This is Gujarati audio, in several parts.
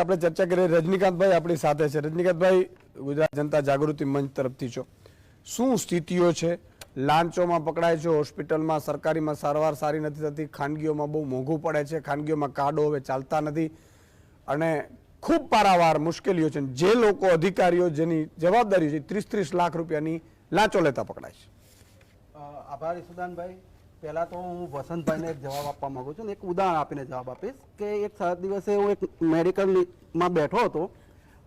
આપણે ચર્ચા કરીએ રજનીકાંતભાઈ આપણી સાથે છે। રજનીકાંતભાઈ, ગુજરાત જનતા જાગૃતિ મંચ તરફથી છો, શું સ્થિતિઓ છે? લાંચોમાં પકડાય છે, હોસ્પિટલમાં સરકારીમાં સારવાર સારી નથી થતી, ખાનગીઓમાં બહુ મોંઘું પડે છે, ખાનગીઓમાં કાર્ડો હવે ચાલતા નથી અને ખૂબ પારાવાર મુશ્કેલીઓ છે। જે લોકો અધિકારીઓ જેની જવાબદારી છે 30-30 લાખ રૂપિયાની લાંચો લેતા પકડાય છે। આભારી સુદાનભાઈ, પહેલા તો હું વસંતભાઈને એક જવાબ આપવા માંગુ છું ને એક ઉદાહરણ આપીને જવાબ આપીશ કે એક દિવસે હું એક મેડિકલમાં બેઠો હતો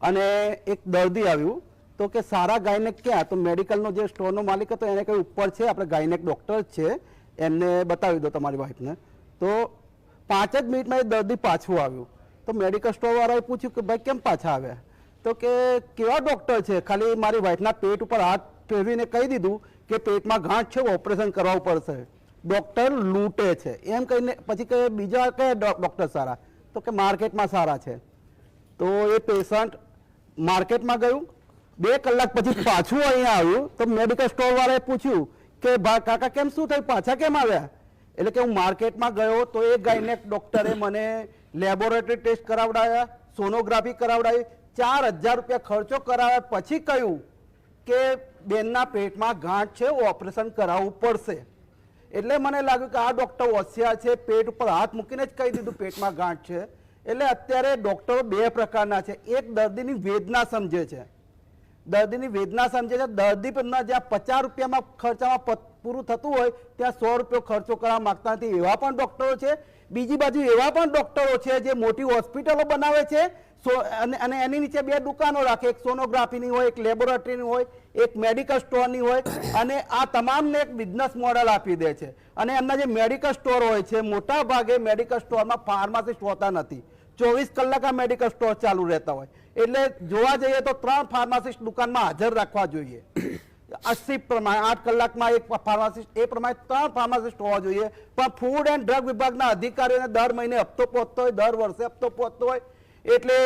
અને એક દર્દી આવ્યું તો કે સારા ગાયનેક ક્યાં? તો મેડિકલનો જે સ્ટોરનો માલિક હતો એને કહ્યું ઉપર છે, આપણે ગાયનેક ડૉક્ટર જ છે, એમને બતાવી દો તમારી વાઈફને। તો 5 જ મિનિટમાં એ દર્દી પાછું આવ્યું। તો મેડિકલ સ્ટોરવાળાએ પૂછ્યું કે ભાઈ કેમ પાછા આવ્યા? તો કે કેવા ડૉક્ટર છે, ખાલી મારી વાઈફના પેટ ઉપર હાથ ફેરવીને કહી દીધું કે પેટમાં ગાંઠ છે, ઓપરેશન કરવું પડશે, ડૉક્ટર લૂંટે છે એમ કહીને પછી કે બીજા કયા ડૉક્ટર સારા? તો કે માર્કેટમાં સારા છે। તો એ પેશન્ટ માર્કેટમાં ગયું, 2 કલાક પછી પાછું અહીંયા આવ્યું તો મેડિકલ સ્ટોરવાળાએ પૂછ્યું કે કાકા કેમ શું થયું, પાછા કેમ આવ્યા? એટલે કે હું માર્કેટમાં ગયો તો એ ગાયનેક ડૉક્ટરે મને લેબોરેટરી ટેસ્ટ કરાવડાવ્યા, સોનોગ્રાફી કરાવડાવી, 4000 રૂપિયા ખર્ચો કરાવ્યા, પછી કહ્યું કે બેનના પેટમાં ગાંઠ છે, ઓપરેશન કરાવવું પડશે। એટલે મને લાગ્યું કે આ ડૉક્ટર હોશિયાર છે, પેટ ઉપર હાથ મૂકીને જ કહી દીધું પેટમાં ગાંઠ છે। એટલે અત્યારે ડૉક્ટરો 2 પ્રકારના છે, એક દર્દીની વેદના સમજે છે, દર્દીની વેદના સમજે છે, દર્દી પણ જ્યાં 50 રૂપિયામાં ખર્ચામાં પૂરું થતું હોય ત્યાં 100 રૂપિયા ખર્ચો કરવા માંગતા નથી, એવા પણ ડૉક્ટરો છે। બીજી બાજુ એવા પણ ડૉક્ટરો છે જે મોટી હોસ્પિટલો બનાવે છે અને એની નીચે 2 દુકાનો રાખે, એક સોનોગ્રાફીની હોય, એક લેબોરેટરીની હોય, એક મેડિકલ સ્ટોરની હોય અને આ તમામને એક બિઝનેસ મોડલ આપી દે છે। અને એમના જે મેડિકલ સ્ટોર હોય છે, મોટા ભાગે મેડિકલ સ્ટોરમાં ફાર્માસિસ્ટ હોતા નથી, 24 કલાક આ મેડિકલ સ્ટોર ચાલુ રહેતા હોય। એટલે જોવા જઈએ તો 3 ફાર્માસિસ્ટ દુકાનમાં હાજર રાખવા જોઈએ, 80 પ્રમાણે 8 કલાકમાં એક ફાર્માસિસ્ટ, એ પ્રમાણે 3 ફાર્માસિસ્ટ હોવા જોઈએ। પણ ફૂડ એન્ડ ડ્રગ વિભાગના અધિકારીઓને દર મહિને હપ્તો પહોંચતો હોય, દર વર્ષે હપ્તો પહોંચતો હોય, એટલે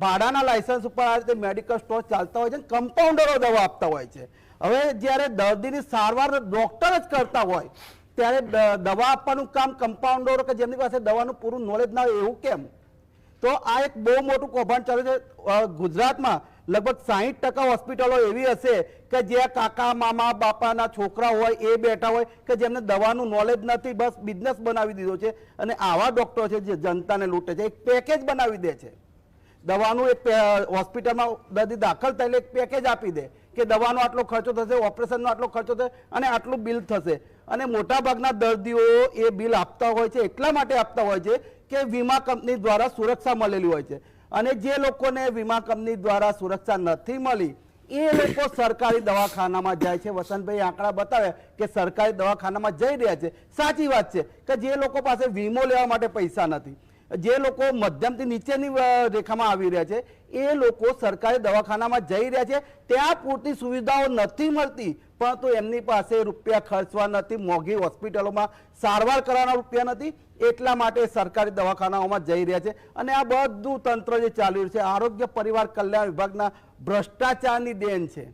ભાડાના લાયસન્સ ઉપર આ રીતે મેડિકલ સ્ટોર ચાલતા હોય છે, કમ્પાઉન્ડરો દવા આપતા હોય છે। હવે જ્યારે દર્દીની સારવાર ડૉક્ટર જ કરતા હોય ત્યારે દવા આપવાનું કામ કમ્પાઉન્ડરો કે જેમની પાસે દવાનું પૂરું નોલેજ ના હોય એવું કેમ? તો આ એક બહુ મોટું કૌભાંડ ચાલે છે। ગુજરાતમાં લગભગ 60% હોસ્પિટલો એવી હશે કે જ્યાં કાકા મામા બાપાના છોકરા હોય એ બેઠા હોય કે જેમને દવાનું નોલેજ નથી, બસ બિઝનેસ બનાવી દીધો છે અને આવા ડૉક્ટરો છે જે જનતાને લૂંટે છે, એક પેકેજ બનાવી દે છે દવાનું। એક હોસ્પિટલમાં દર્દી દાખલ થયેલે એક પેકેજ આપી દે કે દવાનો આટલો ખર્ચો થશે, ઓપરેશનનો આટલો ખર્ચો થશે અને આટલું બિલ થશે। અને મોટાભાગના દર્દીઓ એ બિલ આપતા હોય છે, એટલા માટે આપતા હોય છે કે વીમા કંપની દ્વારા સુરક્ષા મળેલી હોય છે। અને જે લોકોને વીમા કંપની દ્વારા સુરક્ષા નથી મળી એ લોકો સરકારી દવાખાનામાં જાય છે। વસંતભાઈ આંકડા બતાવે કે સરકારી દવાખાનામાં જઈ રહ્યા છે, સાચી વાત છે કે જે લોકો પાસે વીમો લેવા માટે પૈસા નથી, જે લોકો મધ્યમથી નીચેની રેખામાં આવી રહ્યા છે એ લોકો સરકારી દવાખાનામાં જઈ રહ્યા છે, ત્યાં પૂરતી સુવિધાઓ નથી મળતી પરંતુ એમની પાસે રૂપિયા ખર્ચવા નથી, મોંઘી હોસ્પિટલોમાં સારવાર કરવાના રૂપિયા નથી, એટલા માટે સરકારી દવાખાનાઓમાં જઈ રહ્યા છે। અને આ બધું તંત્ર જે ચાલી રહ્યું છે આરોગ્ય પરિવાર કલ્યાણ વિભાગના ભ્રષ્ટાચારની દેન છે।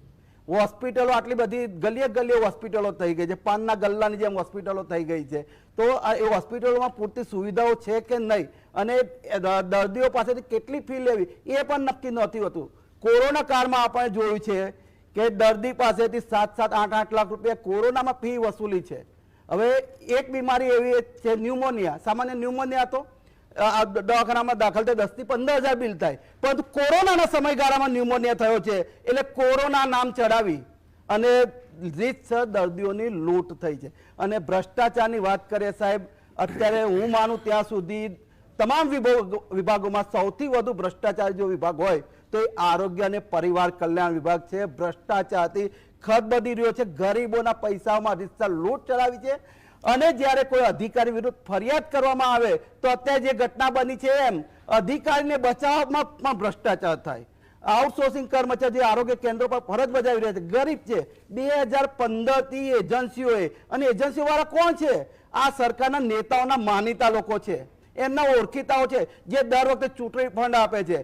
હોસ્પિટલો આટલી બધી ગલીએ ગલીએ હોસ્પિટલો થઈ ગઈ છે, પાનના ગલ્લાની જેમ હોસ્પિટલો થઈ ગઈ છે, તો એ હોસ્પિટલોમાં પૂરતી સુવિધાઓ છે કે નહીં અને દર્દીઓ પાસેથી કેટલી ફી લેવી એ પણ નક્કી નથી હોતું। કોરોના કાળમાં આપણે જોયું છે કે દર્દી પાસેથી 7-7, 8-8 લાખ રૂપિયા કોરોનામાં ફી વસૂલી છે। હવે એક બીમારી એવી છે ન્યુમોનિયા, સામાન્ય ન્યુમોનિયા તો દવાખાનામાં દાખલ થાય 10 થી 15 હજાર બિલ થાય, પરંતુ કોરોનાના સમયગાળામાં ન્યુમોનિયા થયો છે એટલે કોરોના નામ ચડાવી અને રીતસર દર્દીઓની લૂંટ થઈ છે। અને ભ્રષ્ટાચારની વાત કરીએ સાહેબ, અત્યારે હું માનું ત્યાં સુધી તમામ વિભાગોમાં સૌથી વધુ ભ્રષ્ટાચાર જો વિભાગ હોય તો એ આરોગ્ય અને પરિવાર કલ્યાણ વિભાગ છે। ભ્રષ્ટાચારથી ખદબદી રહ્યો છે, ગરીબોના પૈસામાં રીતસર લૂંટ ચલાવી છે। અને જ્યારે કોઈ અધિકારી વિરુદ્ધ ફરિયાદ કરવામાં આવે તો અત્યારે જે ઘટના બની છે એમ અધિકારીને બચાવવામાં પણ ભ્રષ્ટાચાર થાય। આઉટસોર્સિંગ કર્મચારી જે આરોગ્ય કેન્દ્રો પર ફરજ બજાવી રહ્યા છે ગરીબ છે, 2015થી એજન્સીઓએ, અને એજન્સીઓ વાળા કોણ છે? આ સરકારના નેતાઓના માનીતા લોકો છે, એમના ઓળખીતાઓ છે જે દર વખતે ચૂંટણી ફંડ આપે છે।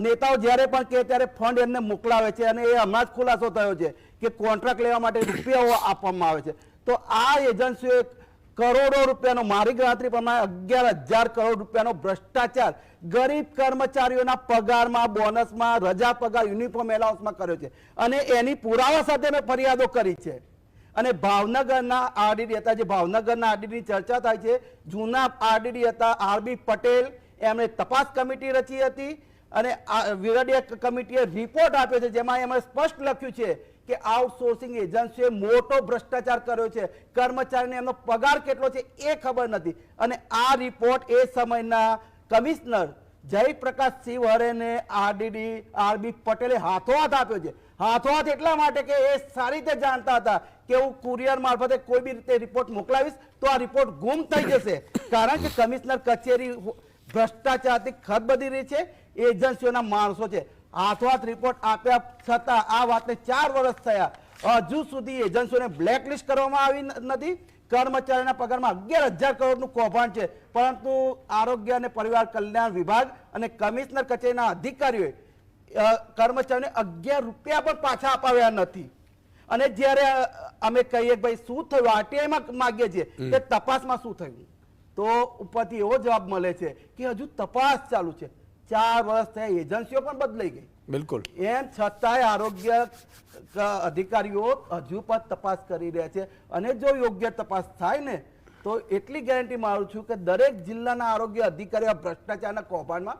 નેતાઓ જ્યારે પણ કહે ત્યારે ફંડ એમને મોકલાવે છે અને એ હમણાં જ ખુલાસો થયો છે કે કોન્ટ્રાક્ટ લેવા માટે રૂપિયાઓ આપવામાં આવે છે। તો આ એજન્સીઓએ કરોડો રૂપિયાનો, મારી ગણતરી પ્રમાણે 11,000 કરોડ રૂપિયાનો ભ્રષ્ટાચાર ગરીબ કર્મચારીઓના પગારમાં, બોનસમાં, રજા પગાર, યુનિફોર્મ એલાઉન્સમાં કર્યો છે. અને એની પુરાવા સાથે મેં ફરિયાદો કરી છે. અને ભાવનગરના આરડીડી હતા, જે ભાવનગરના આરડીડીની ચર્ચા થાય છે, જૂના આરડીડી હતા આરબી પટેલ, એમણે તપાસ કમિટી રચી હતી અને વિરડિયા કમિટીએ રિપોર્ટ આપ્યો છે, જેમાં એમણે સ્પષ્ટ લખ્યું છે કે આઉટસોર્સિંગ એજન્સીએ મોટો ભ્રષ્ટાચાર કર્યો છે, કર્મચારીને એમનો પગાર કેટલો છે એ ખબર નથી. અને આ રિપોર્ટ એ સમયના કમિશનર જયપ્રકાશ શિવહરેને આરડીડી આરબી પટેલે હાથોહાથ આપ્યો છે. હાથોહાથ એટલા માટે કે એ સારી રીતે જાણતા હતા કે હું કુરિયર મારફતે કોઈ બી રીતે રિપોર્ટ મોકલાવીશ તો આ રિપોર્ટ ગુમ થઈ જશે, કારણ કે કમિશનર કચેરી ભ્રષ્ટાચારથી ખદબદી રહી છે, એજન્સીઓના માણસો છે. હાથોહાથ રિપોર્ટ આપ્યા છતાં આ વાતને 4 વર્ષ થયા, હજુ સુધી એજન્સીઓને બ્લેકલિસ્ટ કરવામાં આવી નથી. કર્મચારીના પગારમાં 11,000 કરોડનું કૌભાંડ છે, પરંતુ આરોગ્ય અને પરિવાર કલ્યાણ વિભાગ અને કમિશનર કચેરીના અધિકારીઓએ કર્મચારીને 11 રૂપિયા પણ પાછા અપાવ્યા નથી. અને જ્યારે અમે કહીએ ભાઈ શું થયું, આરટીઆઈમાં માગીએ છીએ કે તપાસમાં શું થયું, તો ઉપરથી એવો જવાબ મળે છે કે હજુ તપાસ ચાલુ છે. 4 વર્ષ થયા, એજન્સીઓ પણ બદલાઈ ગઈ. બિલકુલ. એમ છતાંય આરોગ્ય અધિકારીઓ હજુ પણ તપાસ કરી રહ્યા છે. અને જો યોગ્ય તપાસ થાય ને તો એટલી ગેરંટી મારું છું કે દરેક જિલ્લાના આરોગ્ય અધિકારીઓ ભ્રષ્ટાચારના કૌભાંડમાં